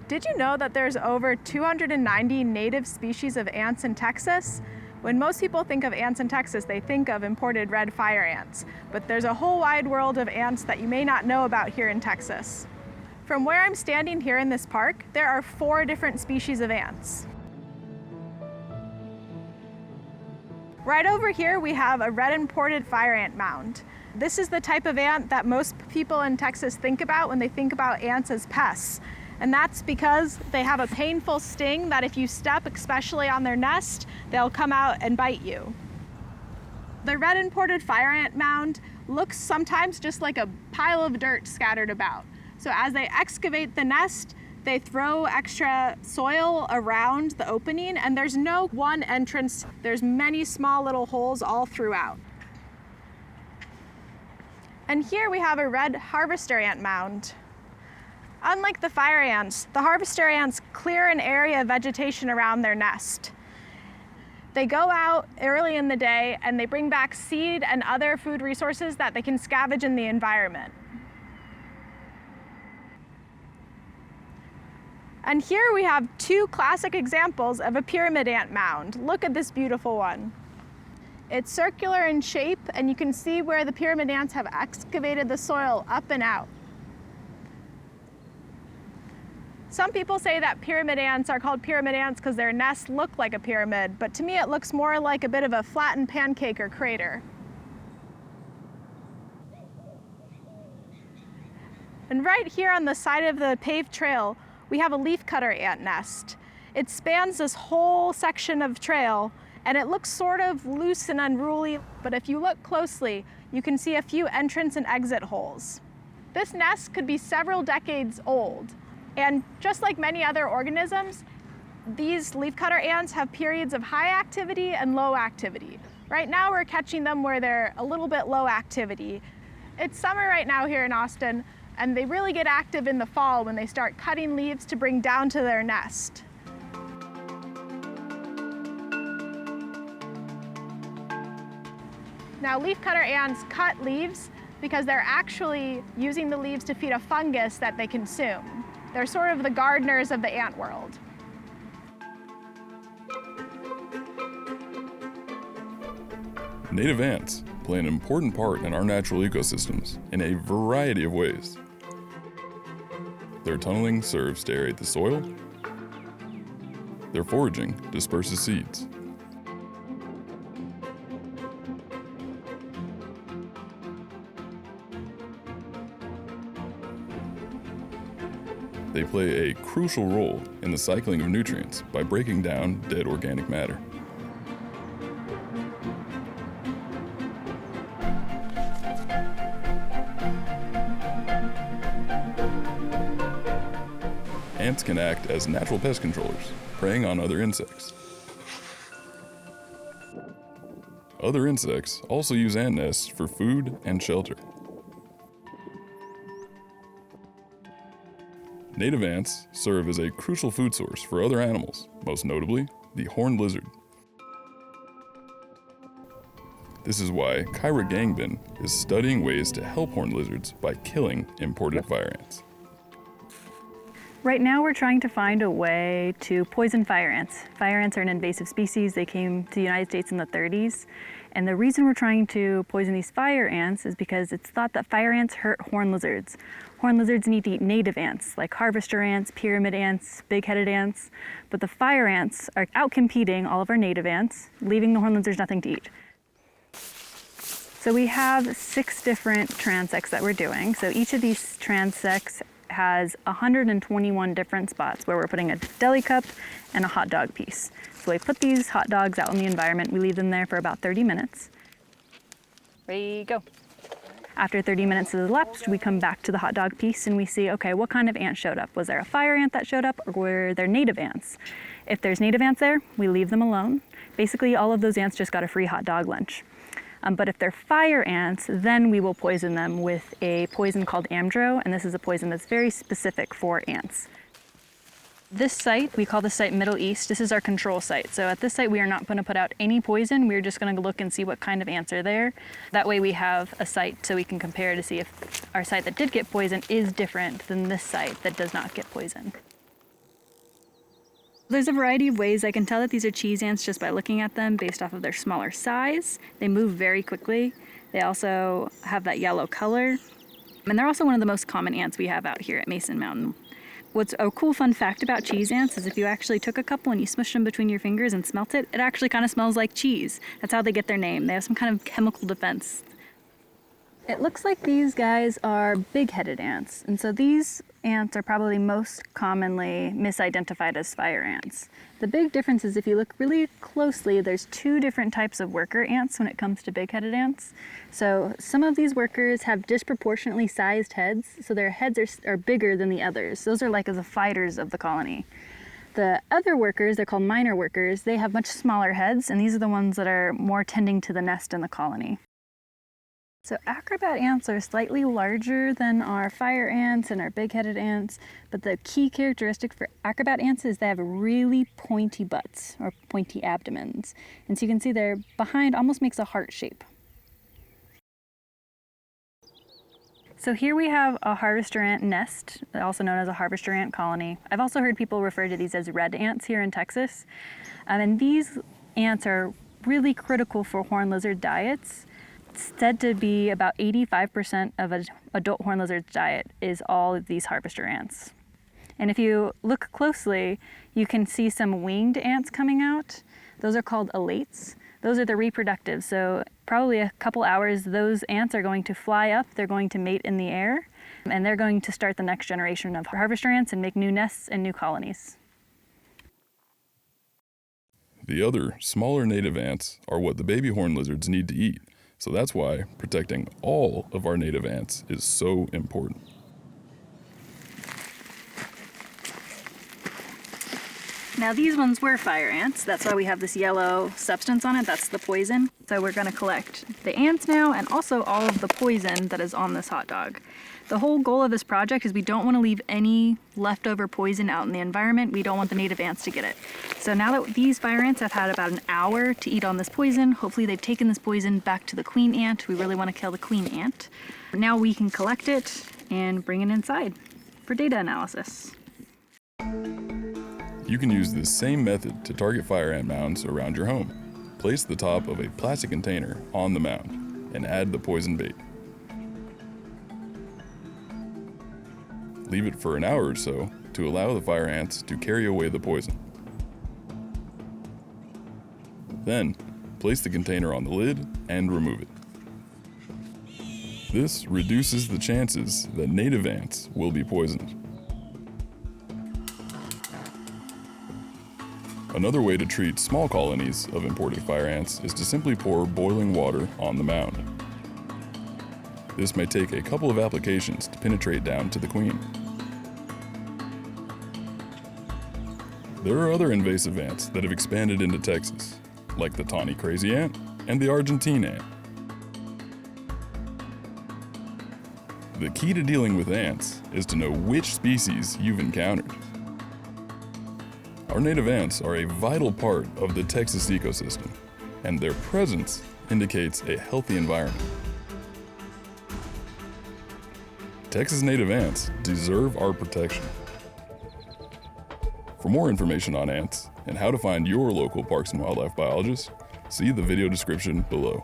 Did you know that there's over 290 native species of ants in Texas? When most people think of ants in Texas, they think of imported red fire ants. But there's a whole wide world of ants that you may not know about here in Texas. From where I'm standing here in this park, there are 4 different species of ants. Right over here, we have a red imported fire ant mound. This is the type of ant that most people in Texas think about when they think about ants as pests. And that's because they have a painful sting that if you step, especially on their nest, they'll come out and bite you. The red imported fire ant mound looks sometimes just like a pile of dirt scattered about. So as they excavate the nest, they throw extra soil around the opening, and there's no one entrance. There's many small little holes all throughout. And here we have a red harvester ant mound. Unlike the fire ants, the harvester ants clear an area of vegetation around their nest. They go out early in the day and they bring back seed and other food resources that they can scavenge in the environment. And here we have 2 classic examples of a pyramid ant mound. Look at this beautiful one. It's circular in shape, and you can see where the pyramid ants have excavated the soil up and out. Some people say that pyramid ants are called pyramid ants because their nests look like a pyramid, but to me it looks more like a bit of a flattened pancake or crater. And right here on the side of the paved trail, we have a leafcutter ant nest. It spans this whole section of trail, and it looks sort of loose and unruly, but if you look closely, you can see a few entrance and exit holes. This nest could be several decades old. And just like many other organisms, these leafcutter ants have periods of high activity and low activity. Right now we're catching them where they're a little bit low activity. It's summer right now here in Austin, and they really get active in the fall when they start cutting leaves to bring down to their nest. Now leafcutter ants cut leaves because they're actually using the leaves to feed a fungus that they consume. They're sort of the gardeners of the ant world. Native ants play an important part in our natural ecosystems in a variety of ways. Their tunneling serves to aerate the soil. Their foraging disperses seeds. They play a crucial role in the cycling of nutrients by breaking down dead organic matter. Ants can act as natural pest controllers, preying on other insects. Other insects also use ant nests for food and shelter. Native ants serve as a crucial food source for other animals, most notably the horned lizard. This is why Kira Gangbin is studying ways to help horned lizards by killing imported fire ants. Right now we're trying to find a way to poison fire ants. Fire ants are an invasive species. They came to the United States in the 30s. And the reason we're trying to poison these fire ants is because it's thought that fire ants hurt horned lizards. Horned lizards need to eat native ants, like harvester ants, pyramid ants, big-headed ants. But the fire ants are out-competing all of our native ants, leaving the horned lizards nothing to eat. So we have 6 different transects that we're doing. So each of these transects has 121 different spots where we're putting a deli cup and a hot dog piece. So we put these hot dogs out in the environment. We leave them there for about 30 minutes. Ready, go. After 30 minutes has elapsed, we come back to the hot dog piece and we see, okay, what kind of ant showed up? Was there a fire ant that showed up, or were there native ants? If there's native ants there, we leave them alone. Basically, all of those ants just got a free hot dog lunch. But if they're fire ants, then we will poison them with a poison called amdro, and this is a poison that's very specific for ants. This site, we call this site Middle East. This is our control site. So at this site, we are not going to put out any poison. We're just going to look and see what kind of ants are there. That way we have a site so we can compare to see if our site that did get poison is different than this site that does not get poison. There's a variety of ways I can tell that these are cheese ants just by looking at them based off of their smaller size. They move very quickly. They also have that yellow color. And they're also one of the most common ants we have out here at Mason Mountain. What's a cool fun fact about cheese ants is if you actually took a couple and you smushed them between your fingers and smelt it, it actually kind of smells like cheese. That's how they get their name. They have some kind of chemical defense. It looks like these guys are big-headed ants, and so these ants are probably most commonly misidentified as fire ants. The big difference is if you look really closely, there's two different types of worker ants when it comes to big-headed ants. So some of these workers have disproportionately sized heads, so their heads are bigger than the others. Those are like the fighters of the colony. The other workers, they're called minor workers, they have much smaller heads, and these are the ones that are more tending to the nest in the colony. So acrobat ants are slightly larger than our fire ants and our big-headed ants, but the key characteristic for acrobat ants is they have really pointy butts or pointy abdomens. And so you can see their behind almost makes a heart shape. So here we have a harvester ant nest, also known as a harvester ant colony. I've also heard people refer to these as red ants here in Texas. And these ants are really critical for horned lizard diets. It's said to be about 85% of an adult horned lizard's diet is all of these harvester ants. And if you look closely, you can see some winged ants coming out. Those are called alates. Those are the reproductive. So probably a couple hours, those ants are going to fly up, they're going to mate in the air, and they're going to start the next generation of harvester ants and make new nests and new colonies. The other, smaller native ants are what the baby horned lizards need to eat. So that's why protecting all of our native ants is so important. Now these ones were fire ants. That's why we have this yellow substance on it. That's the poison. So we're going to collect the ants now and also all of the poison that is on this hot dog. The whole goal of this project is we don't want to leave any leftover poison out in the environment. We don't want the native ants to get it. So now that these fire ants have had about an hour to eat on this poison, hopefully they've taken this poison back to the queen ant. We really want to kill the queen ant. Now we can collect it and bring it inside for data analysis. You can use this same method to target fire ant mounds around your home. Place the top of a plastic container on the mound and add the poison bait. Leave it for an hour or so to allow the fire ants to carry away the poison. Then, place the container on the lid and remove it. This reduces the chances that native ants will be poisoned. Another way to treat small colonies of imported fire ants is to simply pour boiling water on the mound. This may take a couple of applications to penetrate down to the queen. There are other invasive ants that have expanded into Texas, like the Tawny crazy ant and the Argentine ant. The key to dealing with ants is to know which species you've encountered. Our native ants are a vital part of the Texas ecosystem, and their presence indicates a healthy environment. Texas native ants deserve our protection. For more information on ants and how to find your local parks and wildlife biologist, see the video description below.